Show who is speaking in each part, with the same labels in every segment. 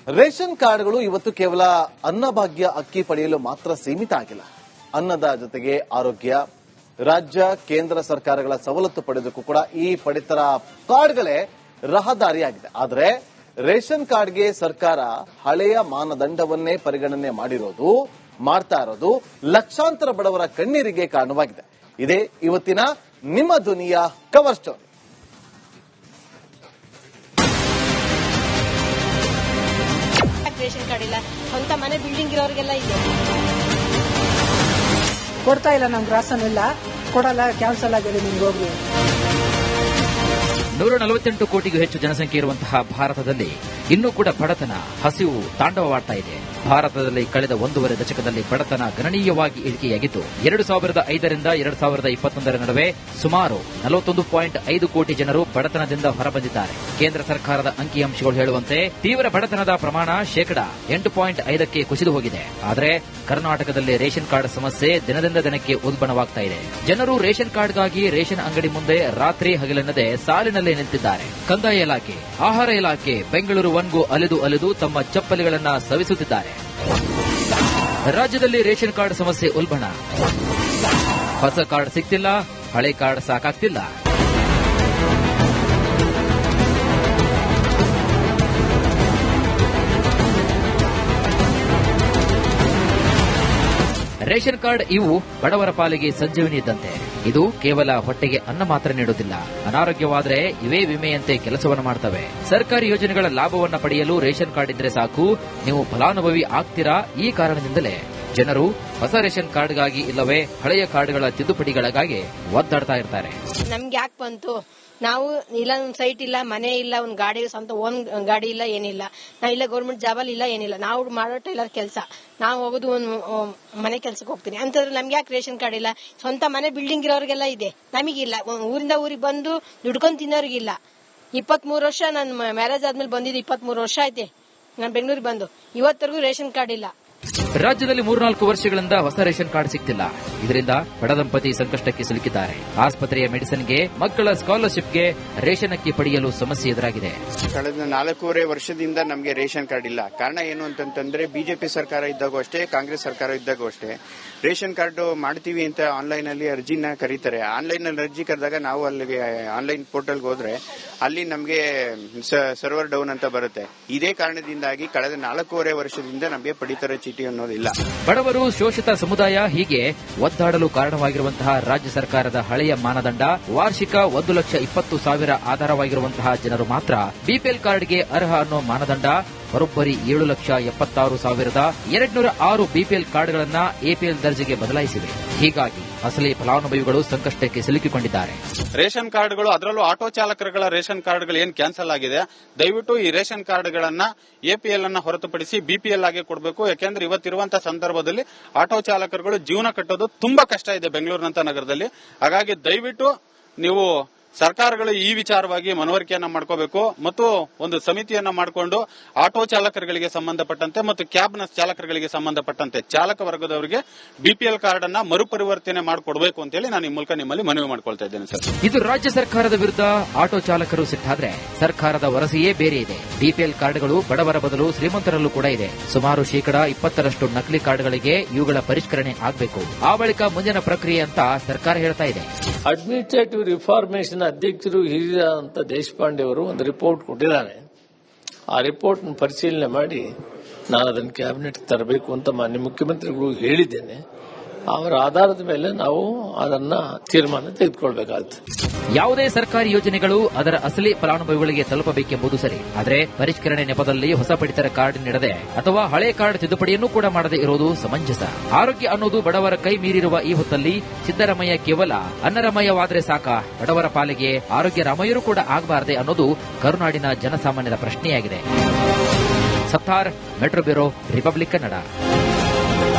Speaker 1: Ration ಕಾರ್ಡ್ಗಳು ಇವತ್ತು ಕೇವಲ ಅನ್ನಭಾಗ್ಯ ಅಕ್ಕಿ ಪಡೆಯಲು ಮಾತ್ರ ಸೀಮಿತ ಆಗಿಲ್ಲ. ಅನ್ನದ ಜೊತೆಗೆ ಆರೋಗ್ಯ, ರಾಜ್ಯ ಕೇಂದ್ರ ಸರ್ಕಾರಗಳ ಸವಲತ್ತು ಪಡೆಯೋದಕ್ಕೂ ಕೂಡ ಈ ಪಡಿತರ ಕಾರ್ಡ್ಗಳೇ ರಹದಾರಿಯಾಗಿದೆ. ಆದರೆ ರೇಷನ್ ಕಾರ್ಡ್ಗೆ ಸರ್ಕಾರ ಹಳೆಯ ಮಾನದಂಡವನ್ನೇ ಪರಿಗಣನೆ ಮಾಡ್ತಾ ಇರೋದು ಲಕ್ಷಾಂತರ ಬಡವರ ಕಣ್ಣೀರಿಗೆ ಕಾರಣವಾಗಿದೆ. ಇದೇ ಇವತ್ತಿನ ನಿಮ್ಮ ಧ್ವನಿಯ ಕವರ್ ಸ್ಟೋರಿ.
Speaker 2: ರೇಷನ್ ಕಾರ್ಡ್ ಇಲ್ಲ, ಸ್ವಂತ ಮನೆ ಬಿಲ್ಡಿಂಗ್ ಇರೋರಿಗೆಲ್ಲ ಇದೆ.
Speaker 3: ಕೊಡ್ತಾ ಇಲ್ಲ, ನಮ್ಗೆ ರಾಸನ್ ಇಲ್ಲ, ಕೊಡಲ್ಲ, ಕ್ಯಾನ್ಸಲ್ ಆಗಿದೆ, ನಿಮ್ಗೆ ಹೋಗಿ.
Speaker 4: 148 ಕೋಟಿಗೂ ಹೆಚ್ಚು ಜನಸಂಖ್ಯೆ ಇರುವಂತಹ ಭಾರತದಲ್ಲಿ ಇನ್ನೂ ಕೂಡ ಬಡತನ, ಹಸಿವು ತಾಂಡವವಾಡ್ತಾ ಇದೆ. ಭಾರತದಲ್ಲಿ ಕಳೆದ 1.5 ದಶಕದಲ್ಲಿ ಬಡತನ ಗಣನೀಯವಾಗಿ ಇಳಿಕೆಯಾಗಿದ್ದು 2005ರಿಂದ 2021ರ ನಡುವೆ ಸುಮಾರು 41.5 ಕೋಟಿ ಜನರು ಬಡತನದಿಂದ ಹೊರಬಂದಿದ್ದಾರೆ. ಕೇಂದ್ರ ಸರ್ಕಾರದ ಅಂಕಿಅಂಶಗಳು ಹೇಳುವಂತೆ ತೀವ್ರ ಬಡತನದ ಪ್ರಮಾಣ 8.5ಕ್ಕೆ ಕುಸಿದು ಹೋಗಿದೆ. ಆದರೆ ಕರ್ನಾಟಕದಲ್ಲಿ ರೇಷನ್ ಕಾರ್ಡ್ ಸಮಸ್ಯೆ ದಿನದಿಂದ ದಿನಕ್ಕೆ ಉಲ್ಬಣವಾಗ್ತಾ ಇದೆ. ಜನರು ರೇಷನ್ ಕಾರ್ಡ್ಗಾಗಿ ರೇಷನ್ ಅಂಗಡಿ ಮುಂದೆ ರಾತ್ರಿ ಹಗಲೆನ್ನದೆ ಸಾಲಿನಲ್ಲಿ ನಿಂತಿದ್ದಾರೆ. ಕಂದಾಯ ಇಲಾಖೆ, ಆಹಾರ ಇಲಾಖೆ ಬೆಂಗಳೂರು ಒನ್ಗೂ ಅಲೆದು ತಮ್ಮ ಚಪ್ಪಲಿಗಳನ್ನ ಸವಿಸುತ್ತಿದ್ದಾರೆ. ರಾಜ್ಯದಲ್ಲಿ ರೇಷನ್ ಕಾರ್ಡ್ ಸಮಸ್ಯೆ ಉಲ್ಬಣ. ಹೊಸ ಕಾರ್ಡ್ ಸಿಗ್ತಿಲ್ಲ, ಹಳೆ ಕಾರ್ಡ್ ಸಾಕಾಗ್ತಿಲ್ಲ. ರೇಷನ್ ಕಾರ್ಡ್ ಇವು ಬಡವರ ಪಾಲಿಗೆ ಸಂಜೀವಿನಿ ಇದ್ದಂತೆ. ಇದು ಕೇವಲ ಹೊಟ್ಟೆಗೆ ಅನ್ನ ಮಾತ್ರ ನೀಡುವುದಿಲ್ಲ, ಅನಾರೋಗ್ಯವಾದರೆ ಇವೇ ವಿಮೆಯಂತೆ ಕೆಲಸವನ್ನು ಮಾಡ್ತವೆ. ಸರ್ಕಾರಿ ಯೋಜನೆಗಳ ಲಾಭವನ್ನ ಪಡೆಯಲು ರೇಷನ್ ಕಾರ್ಡ್ ಇದ್ರೆ ಸಾಕು, ನೀವು ಫಲಾನುಭವಿ ಆಗ್ತೀರಾ. ಈ ಕಾರಣದಿಂದಲೇ ಜನರು ಹೊಸ ರೇಷನ್ ಕಾರ್ಡ್ಗಾಗಿ ಇಲ್ಲವೇ ಹಳೆಯ ಕಾರ್ಡ್ಗಳ ತಿದ್ದುಪಡಿಗಳಿಗಾಗಿ ಒದ್ದಾಡ್ತಾ ಇರ್ತಾರೆ.
Speaker 2: ನಮ್ಗೆ ಯಾಕೆ ಬಂತು? ನಾವು ಇಲ್ಲ, ಒಂದ್ ಸೈಟ್ ಇಲ್ಲ, ಮನೆ ಇಲ್ಲ, ಒಂದ್ ಗಾಡಿ, ಸ್ವಂತ ಓನ್ ಗಾಡಿ ಇಲ್ಲ, ಏನಿಲ್ಲ. ನಾವಿಲ್ಲ ಗೌರ್ಮೆಂಟ್ ಜಾಬಲ್ಲಿ ಇಲ್ಲ, ಏನಿಲ್ಲ. ನಾವು ಮಾಡೋ ಟೈಲರ್ ಕೆಲಸ, ನಾವು ಹೋಗೋದು ಒಂದು ಮನೆ ಕೆಲ್ಸಕ್ಕೆ ಹೋಗ್ತೀನಿ ಅಂತಂದ್ರೆ ನಮ್ಗೆ ಯಾಕೆ ರೇಷನ್ ಕಾರ್ಡ್ ಇಲ್ಲ? ಸ್ವಂತ ಮನೆ ಬಿಲ್ಡಿಂಗ್ ಇರೋರಿಗೆಲ್ಲ ಇದೆ, ನಮಗಿಲ್ಲ. ಊರಿಂದ ಊರಿಗೆ ಬಂದು ದುಡ್ಕೊಂಡ್ ತಿನ್ನೋರಿಗಿಲ್ಲ. 23 ವರ್ಷ ನಾನು ಮ್ಯಾರೇಜ್ ಆದ್ಮೇಲೆ ಬಂದಿದ್ದು, 23 ವರ್ಷ ಐತೆ ನಾನು ಬೆಂಗಳೂರಿಗೆ ಬಂದು. ಇವತ್ತರೆಗೂ ರೇಷನ್ ಕಾರ್ಡ್ ಇಲ್ಲ.
Speaker 4: ರಾಜ್ಯದಲ್ಲಿ 3-4 ವರ್ಷಗಳಿಂದ ಹೊಸ ರೇಷನ್ ಕಾರ್ಡ್ ಸಿಗ್ತಿಲ್ಲ. ಇದರಿಂದ ಬಡ ದಂಪತಿ ಸಂಕಷ್ಟಕ್ಕೆ ಸಿಲುಕಿದ್ದಾರೆ. ಆಸ್ಪತ್ರೆಯ ಮೆಡಿಸಿನ್ಗೆ, ಮಕ್ಕಳ ಸ್ಕಾಲರ್ಶಿಪ್ಗೆ ರೇಷನ್ ಅಕ್ಕಿ ಪಡೆಯಲು ಸಮಸ್ಯೆ ಎದುರಾಗಿದೆ.
Speaker 5: ಕಳೆದ 4.5 ವರ್ಷದಿಂದ ನಮಗೆ ರೇಷನ್ ಕಾರ್ಡ್ ಇಲ್ಲ. ಕಾರಣ ಏನು ಅಂತಂದ್ರೆ ಬಿಜೆಪಿ ಸರ್ಕಾರ ಇದ್ದಾಗೂ ಅಷ್ಟೇ, ಕಾಂಗ್ರೆಸ್ ಸರ್ಕಾರ ಇದ್ದಾಗೂ ಅಷ್ಟೇ ರೇಷನ್ ಕಾರ್ಡ್ ಮಾಡ್ತೀವಿ ಅಂತ ಆನ್ಲೈನ್ ಅಲ್ಲಿ ಅರ್ಜಿನ ಕರೀತಾರೆ. ಆನ್ಲೈನ್ ಅಲ್ಲಿ ಅರ್ಜಿ ಕರೆದಾಗ ನಾವು ಅಲ್ಲಿಗೆ ಆನ್ಲೈನ್ ಪೋರ್ಟಲ್ಗೆ ಹೋದ್ರೆ ಅಲ್ಲಿ ನಮಗೆ ಸರ್ವರ್ ಡೌನ್ ಅಂತ ಬರುತ್ತೆ. ಇದೇ ಕಾರಣದಿಂದಾಗಿ ಕಳೆದ 4.5 ವರ್ಷದಿಂದ ನಮಗೆ ಪಡಿತರ ಚೀಟಿ ಅನ್ನೋದಿಲ್ಲ.
Speaker 4: ಬಡವರು, ಶೋಷಿತ ಸಮುದಾಯ ಹೀಗೆ ಒದ್ದಾಡಲು ಕಾರಣವಾಗಿರುವಂತಹ ರಾಜ್ಯ ಸರ್ಕಾರದ ಹಳೆಯ ಮಾನದಂಡ ವಾರ್ಷಿಕ 1,20,000 ಆಧಾರವಾಗಿರುವಂತಹ ಜನರು ಮಾತ್ರ ಬಿಪಿಎಲ್ ಕಾರ್ಡ್ಗೆ ಅರ್ಹ ಅನ್ನೋ ಮಾನದಂಡ ಬರೋಬ್ಬರಿ 7,76,206 ಬಿಪಿಎಲ್ ಕಾರ್ಡ್ಗಳನ್ನ ಎಪಿಎಲ್ ದರ್ಜೆಗೆ ಬದಲಾಯಿಸಿವೆ. ಹೀಗಾಗಿ ಅಸಲಿ ಫಲಾನುಭವಿಗಳು ಸಂಕಷ್ಟಕ್ಕೆ ಸಿಲುಕಿಕೊಂಡಿದ್ದಾರೆ.
Speaker 6: ರೇಷನ್ ಕಾರ್ಡ್ಗಳು, ಅದರಲ್ಲೂ ಆಟೋ ಚಾಲಕರುಗಳ ರೇಷನ್ ಕಾರ್ಡ್ಗಳು ಏನ್ ಕ್ಯಾನ್ಸಲ್ ಆಗಿದೆ, ದಯವಿಟ್ಟು ಈ ರೇಷನ್ ಕಾರ್ಡ್ಗಳನ್ನ ಎಪಿಎಲ್ ಅನ್ನ ಹೊರತುಪಡಿಸಿ ಬಿಪಿಎಲ್ ಆಗಿ ಕೊಡಬೇಕು. ಯಾಕೆಂದ್ರೆ ಇವತ್ತಿರುವಂತಹ ಸಂದರ್ಭದಲ್ಲಿ ಆಟೋ ಚಾಲಕರುಗಳು ಜೀವನ ಕಟ್ಟೋದು ತುಂಬಾ ಕಷ್ಟ ಇದೆ ಬೆಂಗಳೂರಿನಂತ ನಗರದಲ್ಲಿ. ಹಾಗಾಗಿ ದಯವಿಟ್ಟು ನೀವು ಸರ್ಕಾರಗಳು ಈ ವಿಚಾರವಾಗಿ ಮನವರಿಕೆಯನ್ನ ಮಾಡ್ಕೋಬೇಕು ಮತ್ತು ಒಂದು ಸಮಿತಿಯನ್ನ ಮಾಡಿಕೊಂಡು ಆಟೋ ಚಾಲಕರುಗಳಿಗೆ ಸಂಬಂಧಪಟ್ಟಂತೆ ಮತ್ತು ಕ್ಯಾಬ್ನ ಚಾಲಕರುಗಳಿಗೆ ಸಂಬಂಧಪಟ್ಟಂತೆ ಚಾಲಕ ವರ್ಗದವರಿಗೆ ಬಿಪಿಎಲ್ ಕಾರ್ಡ್ ಅನ್ನ ಮರುಪರಿವರ್ತನೆ ಮಾಡಿಕೊಡಬೇಕು ಅಂತ ಹೇಳಿ ನಾನು ಈ ಮೂಲಕ ನಿಮ್ಮಲ್ಲಿ ಮನವಿ ಮಾಡ್ಕೊಳ್ತಾ ಇದ್ದೇನೆ ಸರ್.
Speaker 4: ಇದು ರಾಜ್ಯ ಸರ್ಕಾರದ ವಿರುದ್ಧ ಆಟೋ ಚಾಲಕರು ಸಿಟ್ಟಾದ್ರೆ ಸರ್ಕಾರದ ವರಸೆಯೇ ಬೇರೆ ಇದೆ. ಬಿಪಿಎಲ್ ಕಾರ್ಡ್ಗಳು ಬಡವರ ಬದಲು ಶ್ರೀಮಂತರಲ್ಲೂ ಕೂಡ ಇದೆ. ಸುಮಾರು 20% ನಕಲಿ ಕಾರ್ಡ್ಗಳಿಗೆ ಇವುಗಳ ಪರಿಷ್ಕರಣೆ ಆಗಬೇಕು. ಆ ಬಳಿಕ ಮುಂದಿನ ಪ್ರಕ್ರಿಯೆ ಅಂತ ಸರ್ಕಾರ ಹೇಳ್ತಾ ಇದೆ.
Speaker 7: ಅಡ್ಮಿನಿಸ್ಟ್ರೇಟಿವ್ ರಿಫಾರ್ಮೇಷನ್ ಅಧ್ಯಕ್ಷರು ಹಿರಿಯಂತ ದೇಶಪಾಂಡೆ ಅವರು ಒಂದು ರಿಪೋರ್ಟ್ ಕೊಟ್ಟಿದ್ದಾರೆ. ಆ ರಿಪೋರ್ಟ್ ಪರಿಶೀಲನೆ ಮಾಡಿ ನಾನು ಅದನ್ನು ಕ್ಯಾಬಿನೆಟ್ ತರಬೇಕು ಅಂತ ಮಾನ್ಯ ಮುಖ್ಯಮಂತ್ರಿಗಳು ಹೇಳಿದ್ದೇನೆ. ಅವರ ಆಧಾರದ ಮೇಲೆ ನಾವು ಅದನ್ನ ತೀರ್ಮಾನ ತೆಗೆದುಕೊಳ್ಬೇಕಾಗುತ್ತೆ.
Speaker 4: ಯಾವುದೇ ಸರ್ಕಾರಿ ಯೋಜನೆಗಳು ಅದರ ಅಸಲಿ ಫಲಾನುಭವಿಗಳಿಗೆ ತಲುಪಬೇಕೆಂಬುದು ಸರಿ. ಆದರೆ ಪರಿಷ್ಕರಣೆ ನೆಪದಲ್ಲಿ ಹೊಸ ಪಡಿತರ ಕಾರ್ಡ್ ನೀಡದೆ ಅಥವಾ ಹಳೆ ಕಾರ್ಡ್ ತಿದ್ದುಪಡಿಯನ್ನು ಕೂಡ ಮಾಡದೇ ಇರುವುದು ಸಮಂಜಸ. ಆರೋಗ್ಯ ಅನ್ನೋದು ಬಡವರ ಕೈ ಮೀರಿರುವ ಈ ಹೊತ್ತಲ್ಲಿ ಸಿದ್ದರಾಮಯ್ಯ ಕೇವಲ ಅನ್ನರಮಯವಾದರೆ ಸಾಕ, ಬಡವರ ಪಾಲಿಗೆ ಆರೋಗ್ಯ ರಾಮಯ್ಯರು ಕೂಡ ಆಗಬಾರದೆ ಅನ್ನೋದು ಕರುನಾಡಿನ ಜನಸಾಮಾನ್ಯರ ಪ್ರಶ್ನೆಯಾಗಿದೆ. Sattar, metro bureau, republic Kannada.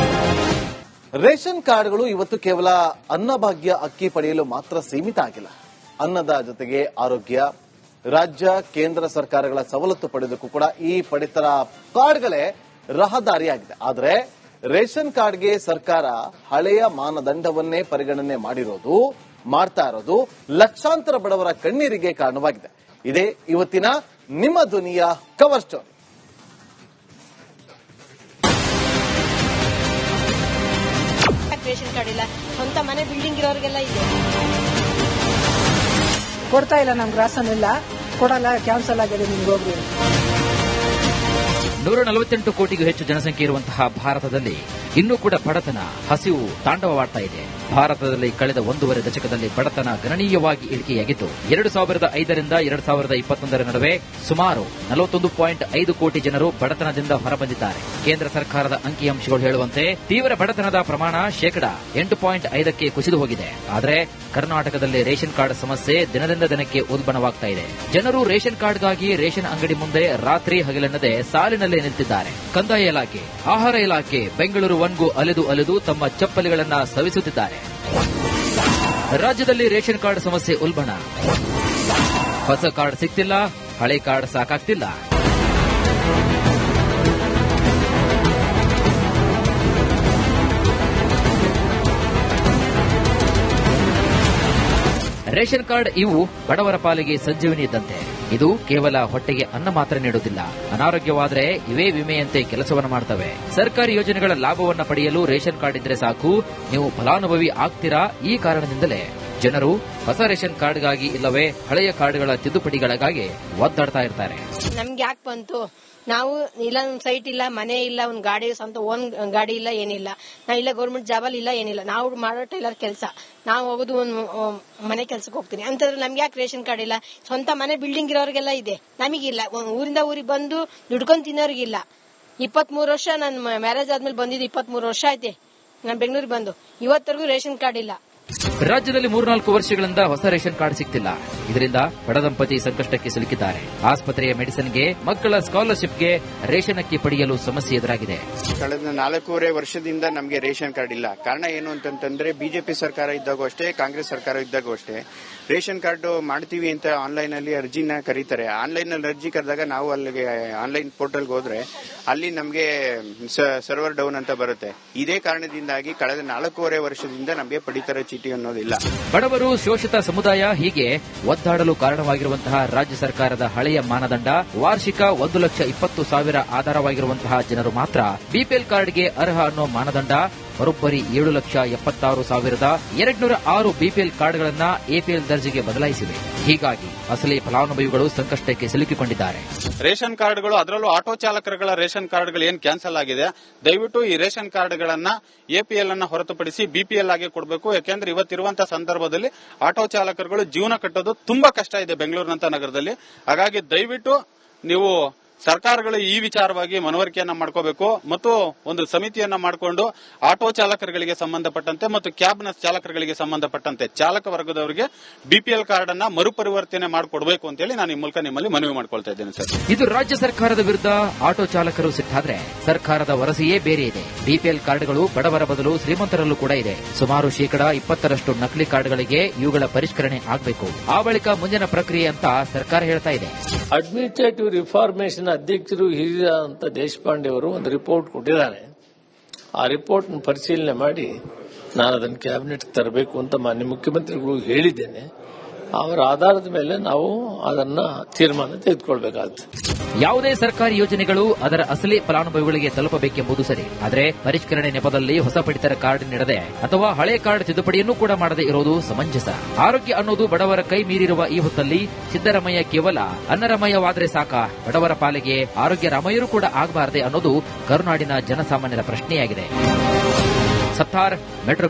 Speaker 1: Ration ಕಾರ್ಡ್ಗಳು ಇವತ್ತು ಕೇವಲ ಅನ್ನಭಾಗ್ಯ ಅಕ್ಕಿ ಪಡೆಯಲು ಮಾತ್ರ ಸೀಮಿತ ಆಗಿಲ್ಲ. ಅನ್ನದ ಜೊತೆಗೆ ಆರೋಗ್ಯ, ರಾಜ್ಯ ಕೇಂದ್ರ ಸರ್ಕಾರಗಳ ಸವಲತ್ತು ಪಡೆಯೋದಕ್ಕೂ ಕೂಡ ಈ ಪಡಿತರ ಕಾರ್ಡ್ಗಳೇ ರಹದಾರಿಯಾಗಿದೆ. ಆದರೆ ರೇಷನ್ ಕಾರ್ಡ್ಗೆ ಸರ್ಕಾರ ಹಳೆಯ ಮಾನದಂಡವನ್ನೇ ಪರಿಗಣನೆ ಮಾಡ್ತಾ ಇರೋದು ಲಕ್ಷಾಂತರ ಬಡವರ ಕಣ್ಣೀರಿಗೆ ಕಾರಣವಾಗಿದೆ. ಇದೇ ಇವತ್ತಿನ ನಿಮ್ಮ ಧ್ವನಿಯ ಕವರ್ ಸ್ಟೋರಿ.
Speaker 2: ರೇಷನ್ ಕಾರ್ಡ್ ಇಲ್ಲ, ಸ್ವಂತ ಮನೆ ಬಿಲ್ಡಿಂಗ್ ಇರೋರಿಗೆಲ್ಲ ಇದೆ.
Speaker 3: ಕೊಡ್ತಾ ಇಲ್ಲ, ನಮ್ಗೆ ರಾಸನ್ ಇಲ್ಲ, ಕೊಡಲ್ಲ, ಕ್ಯಾನ್ಸಲ್ ಆಗಿದೆ, ನಿಮ್ಗೆ ಹೋಗ್ರಿ.
Speaker 4: 148 ಕೋಟಿಗೂ ಹೆಚ್ಚು ಜನಸಂಖ್ಯೆ ಇರುವಂತಹ ಭಾರತದಲ್ಲಿ ಇನ್ನೂ ಕೂಡ ಬಡತನ, ಹಸಿವು ತಾಂಡವವಾಡ್ತಾ ಇದೆ. ಭಾರತದಲ್ಲಿ ಕಳೆದ 1.5 ದಶಕದಲ್ಲಿ ಬಡತನ ಗಣನೀಯವಾಗಿ ಇಳಿಕೆಯಾಗಿದ್ದು 2005ರಿಂದ 2021ರ ನಡುವೆ ಸುಮಾರು 41.5 ಕೋಟಿ ಜನರು ಬಡತನದಿಂದ ಹೊರಬಂದಿದ್ದಾರೆ. ಕೇಂದ್ರ ಸರ್ಕಾರದ ಅಂಕಿಅಂಶಗಳು ಹೇಳುವಂತೆ ತೀವ್ರ ಬಡತನದ ಪ್ರಮಾಣ 8.5ಕ್ಕೆ ಕುಸಿದು ಹೋಗಿದೆ. ಆದರೆ ಕರ್ನಾಟಕದಲ್ಲಿ ರೇಷನ್ ಕಾರ್ಡ್ ಸಮಸ್ಯೆ ದಿನದಿಂದ ದಿನಕ್ಕೆ ಉಲ್ಬಣವಾಗ್ತಾ ಇದೆ. ಜನರು ರೇಷನ್ ಕಾರ್ಡ್ಗಾಗಿ ರೇಷನ್ ಅಂಗಡಿ ಮುಂದೆ ರಾತ್ರಿ ಹಗಲೆನ್ನದೆ ಸಾಲಿನಲ್ಲಿ ನಿಂತಿದ್ದಾರೆ. ಕಂದಾಯ ಇಲಾಖೆ, ಆಹಾರ ಇಲಾಖೆ ಬೆಂಗಳೂರು ಒನ್ಗೂ ಅಲೆದು ತಮ್ಮ ಚಪ್ಪಲಿಗಳನ್ನ ಸವಿಸುತ್ತಿದ್ದಾರೆ. ರಾಜ್ಯದಲ್ಲಿ ರೇಷನ್ ಕಾರ್ಡ್ ಸಮಸ್ಯೆ ಉಲ್ಬಣ. ಹೊಸ ಕಾರ್ಡ್ ಸಿಗ್ತಿಲ್ಲ, ಹಳೆ ಕಾರ್ಡ್ ಸಾಕಾಗ್ತಿಲ್ಲ. ರೇಷನ್ ಕಾರ್ಡ್ ಇವು ಬಡವರ ಪಾಲಿಗೆ ಸಂಜೀವಿನಿ ಇದ್ದಂತೆ. ಇದು ಕೇವಲ ಹೊಟ್ಟೆಗೆ ಅನ್ನ ಮಾತ್ರ ನೀಡುವುದಿಲ್ಲ, ಅನಾರೋಗ್ಯವಾದರೆ ಇವೇ ವಿಮೆಯಂತೆ ಕೆಲಸವನ್ನು ಮಾಡ್ತವೆ. ಸರ್ಕಾರಿ ಯೋಜನೆಗಳ ಲಾಭವನ್ನ ಪಡೆಯಲು ರೇಷನ್ ಕಾರ್ಡ್ ಇದ್ರೆ ಸಾಕು, ನೀವು ಫಲಾನುಭವಿ ಆಗ್ತೀರಾ. ಈ ಕಾರಣದಿಂದಲೇ ಜನರು ಹೊಸ ರೇಷನ್ ಕಾರ್ಡ್ಗಾಗಿ ಇಲ್ಲವೇ ಹಳೆಯ ಕಾರ್ಡ್ಗಳ ತಿದ್ದುಪಡಿಗಳಿಗಾಗಿ ಒದ್ದಾಡ್ತಾ ಇರ್ತಾರೆ.
Speaker 2: ನಮ್ಗೆ ಯಾಕೆ ಬಂತು? ನಾವು ಇಲ್ಲ, ಒಂದ್ ಸೈಟ್ ಇಲ್ಲ, ಮನೆ ಇಲ್ಲ, ಒಂದ್ ಗಾಡಿ, ಸ್ವಂತ ಓನ್ ಗಾಡಿ ಇಲ್ಲ, ಏನಿಲ್ಲ. ನಾವ್ ಇಲ್ಲ ಗೌರ್ಮೆಂಟ್ ಜಾಬಲ್ಲಿ ಇಲ್ಲ, ಏನಿಲ್ಲ. ನಾವು ಮಾಡೋ ಟೈಲರ್ ಕೆಲಸ, ನಾವು ಹೋಗೋದು ಒಂದ್ ಮನೆ ಕೆಲ್ಸಕ್ಕೆ ಹೋಗ್ತೀನಿ ಅಂತಂದ್ರೆ ನಮ್ಗೆ ಯಾಕೆ ರೇಷನ್ ಕಾರ್ಡ್ ಇಲ್ಲ? ಸ್ವಂತ ಮನೆ ಬಿಲ್ಡಿಂಗ್ ಇರೋರಿಗೆಲ್ಲ ಇದೆ, ನಮಗಿಲ್ಲ. ಊರಿಂದ ಊರಿಗೆ ಬಂದು ದುಡ್ಕೊಂಡ್ ತಿನ್ನೋರಿಗಿಲ್ಲ. 23 ವರ್ಷ ನನ್ನ ಮ್ಯಾರೇಜ್ ಆದ್ಮೇಲೆ ಬಂದಿದ್ದು 23 ವರ್ಷ ಐತೆ ನಾನು ಬೆಂಗಳೂರಿಗೆ ಬಂದು, ಇವತ್ತರೆಗೂ ರೇಷನ್ ಕಾರ್ಡ್ ಇಲ್ಲ.
Speaker 4: ರಾಜ್ಯದಲ್ಲಿ 3-4 ವರ್ಷಗಳಿಂದ ಹೊಸ ರೇಷನ್ ಕಾರ್ಡ್ ಸಿಗ್ತಿಲ್ಲ. ಇದರಿಂದ ಬಡ ದಂಪತಿ ಸಂಕಷ್ಟಕ್ಕೆ ಸಿಲುಕಿದ್ದಾರೆ. ಆಸ್ಪತ್ರೆಯ ಮೆಡಿಸಿನ್ಗೆ, ಮಕ್ಕಳ ಸ್ಕಾಲರ್ಶಿಪ್ಗೆ ರೇಷನ್ ಅಕ್ಕಿ ಪಡೆಯಲು ಸಮಸ್ಯೆ ಎದುರಾಗಿದೆ.
Speaker 5: ಕಳೆದ 4.5 ವರ್ಷದಿಂದ ನಮಗೆ ರೇಷನ್ ಕಾರ್ಡ್ ಇಲ್ಲ. ಕಾರಣ ಏನು ಅಂತಂದ್ರೆ ಬಿಜೆಪಿ ಸರ್ಕಾರ ಇದ್ದಾಗೂ ಅಷ್ಟೇ, ಕಾಂಗ್ರೆಸ್ ಸರ್ಕಾರ ಇದ್ದಾಗೂ ಅಷ್ಟೇ ರೇಷನ್ ಕಾರ್ಡ್ ಮಾಡ್ತೀವಿ ಅಂತ ಆನ್ಲೈನ್ ಅಲ್ಲಿ ಅರ್ಜಿನ ಕರೀತಾರೆ. ಆನ್ಲೈನ್ ಅಲ್ಲಿ ಅರ್ಜಿ ಕರೆದಾಗ ನಾವು ಅಲ್ಲಿಗೆ ಆನ್ಲೈನ್ ಪೋರ್ಟಲ್ಗೆ ಹೋದ್ರೆ ಅಲ್ಲಿ ನಮಗೆ ಸರ್ವರ್ ಡೌನ್ ಅಂತ ಬರುತ್ತೆ. ಇದೇ ಕಾರಣದಿಂದಾಗಿ ಕಳೆದ 4.5 ವರ್ಷದಿಂದ ನಮಗೆ ಪಡಿತರ ಚೀಟಿ ಅನ್ನೋದಿಲ್ಲ.
Speaker 4: ಬಡವರು, ಶೋಷಿತ ಸಮುದಾಯ ಹೀಗೆ ಒದ್ದಾಡಲು ಕಾರಣವಾಗಿರುವಂತಹ ರಾಜ್ಯ ಸರ್ಕಾರದ ಹಳೆಯ ಮಾನದಂಡ ವಾರ್ಷಿಕ 1,20,000 ಆಧಾರವಾಗಿರುವಂತಹ ಜನರು ಮಾತ್ರ ಬಿಪಿಎಲ್ ಕಾರ್ಡ್ಗೆ ಅರ್ಹ ಅನ್ನೋ ಮಾನದಂಡ ಬರೋಬ್ಬರಿ 7,76,206 ಬಿಪಿಎಲ್ ಕಾರ್ಡ್ಗಳನ್ನ ಎಪಿಎಲ್ ದರ್ಜೆಗೆ ಬದಲಾಯಿಸಿವೆ. ಹೀಗಾಗಿ ಅಸಲಿ ಫಲಾನುಭವಿಗಳು ಸಂಕಷ್ಟಕ್ಕೆ ಸಿಲುಕಿಕೊಂಡಿದ್ದಾರೆ.
Speaker 6: ರೇಷನ್ ಕಾರ್ಡ್ಗಳು, ಅದರಲ್ಲೂ ಆಟೋ ಚಾಲಕರುಗಳ ರೇಷನ್ ಕಾರ್ಡ್ಗಳು ಏನ್ ಕ್ಯಾನ್ಸಲ್ ಆಗಿದೆ, ದಯವಿಟ್ಟು ಈ ರೇಷನ್ ಕಾರ್ಡ್ಗಳನ್ನ ಎಪಿಎಲ್ ಅನ್ನ ಹೊರತುಪಡಿಸಿ ಬಿಪಿಎಲ್ ಆಗಿ ಕೊಡಬೇಕು. ಯಾಕೆಂದ್ರೆ ಇವತ್ತಿರುವಂತಹ ಸಂದರ್ಭದಲ್ಲಿ ಆಟೋ ಚಾಲಕರುಗಳು ಜೀವನ ಕಟ್ಟೋದು ತುಂಬಾ ಕಷ್ಟ ಇದೆ ಬೆಂಗಳೂರಿನಂತ ನಗರದಲ್ಲಿ. ಹಾಗಾಗಿ ದಯವಿಟ್ಟು ನೀವು ಸರ್ಕಾರಗಳು ಈ ವಿಚಾರವಾಗಿ ಮನವರಿಕೆಯನ್ನ ಮಾಡ್ಕೋಬೇಕು ಮತ್ತು ಒಂದು ಸಮಿತಿಯನ್ನ ಮಾಡಿಕೊಂಡು ಆಟೋ ಚಾಲಕರುಗಳಿಗೆ ಸಂಬಂಧಪಟ್ಟಂತೆ ಮತ್ತು ಕ್ಯಾಬ್ನ ಚಾಲಕರುಗಳಿಗೆ ಸಂಬಂಧಪಟ್ಟಂತೆ ಚಾಲಕ ವರ್ಗದವರಿಗೆ ಬಿಪಿಎಲ್ ಕಾರ್ಡ್ ಅನ್ನ ಮರುಪರಿವರ್ತನೆ ಮಾಡಿಕೊಡಬೇಕು ಅಂತೇಳಿ ನಾನು ಈ ಮೂಲಕ ನಿಮ್ಮಲ್ಲಿ ಮನವಿ ಮಾಡ್ಕೊಳ್ತಾ ಇದ್ದೇನೆ ಸರ್.
Speaker 4: ಇದು ರಾಜ್ಯ ಸರ್ಕಾರದ ವಿರುದ್ಧ ಆಟೋ ಚಾಲಕರು ಸಿಟ್ಟಾದ್ರೆ ಸರ್ಕಾರದ ವರಸೆಯೇ ಬೇರೆ ಇದೆ. ಬಿಪಿಎಲ್ ಕಾರ್ಡ್ಗಳು ಬಡವರ ಬದಲು ಶ್ರೀಮಂತರಲ್ಲೂ ಕೂಡ ಇದೆ. ಸುಮಾರು 20% ನಕಲಿ ಕಾರ್ಡ್ಗಳಿಗೆ ಇವುಗಳ ಪರಿಷ್ಕರಣೆ ಆಗಬೇಕು. ಆ ಬಳಿಕ ಮುಂದಿನ ಪ್ರಕ್ರಿಯೆ ಅಂತ ಸರ್ಕಾರ ಹೇಳ್ತಾ ಇದೆ.
Speaker 7: ಅಡ್ಮಿನಿಸ್ಟ್ರೇಟಿವ್ ರಿಫಾರ್ಮೇಷನ್ ಅಧ್ಯಕ್ಷರು ಹಿರಿಯಂತ ದೇಶಪಾಂಡೆ ಅವರು ಒಂದು ರಿಪೋರ್ಟ್ ಕೊಟ್ಟಿದ್ದಾರೆ. ಆ ರಿಪೋರ್ಟ್ ಪರಿಶೀಲನೆ ಮಾಡಿ ನಾನು ಅದನ್ನು ಕ್ಯಾಬಿನೆಟ್ ತರಬೇಕು ಅಂತ ಮಾನ್ಯ ಮುಖ್ಯಮಂತ್ರಿಗಳು ಹೇಳಿದ್ದೇನೆ. ಅವರ ಆಧಾರದ ಮೇಲೆ ನಾವು ಅದನ್ನ ತೀರ್ಮಾನ ತೆಗೆದುಕೊಳ್ಬೇಕಾಗುತ್ತೆ.
Speaker 4: ಯಾವುದೇ ಸರ್ಕಾರಿ ಯೋಜನೆಗಳು ಅದರ ಅಸಲಿ ಫಲಾನುಭವಿಗಳಿಗೆ ತಲುಪಬೇಕೆಂಬುದು ಸರಿ. ಆದರೆ ಪರಿಷ್ಕರಣೆ ನೆಪದಲ್ಲಿ ಹೊಸ ಪಡಿತರ ಕಾರ್ಡ್ ನೀಡದೆ ಅಥವಾ ಹಳೆ ಕಾರ್ಡ್ ತಿದ್ದುಪಡಿಯನ್ನು ಕೂಡ ಮಾಡದೆ ಇರೋದು ಸಮಂಜಸ. ಆರೋಗ್ಯ ಅನ್ನೋದು ಬಡವರ ಕೈ ಮೀರಿರುವ ಈ ಹೊತ್ತಲ್ಲಿ ಸಿದ್ದರಾಮಯ್ಯ ಕೇವಲ ಅನ್ನರಮಯವಾದರೆ ಸಾಕ, ಬಡವರ ಪಾಲಿಗೆ ಆರೋಗ್ಯ ರಾಮಯ್ಯರು ಕೂಡ ಆಗಬಾರದೆ ಅನ್ನೋದು ಕರುನಾಡಿನ ಜನಸಾಮಾನ್ಯರ ಪ್ರಶ್ನೆಯಾಗಿದೆ. ಸತ್ತಾರ್, ಮೆಟ್ರೋ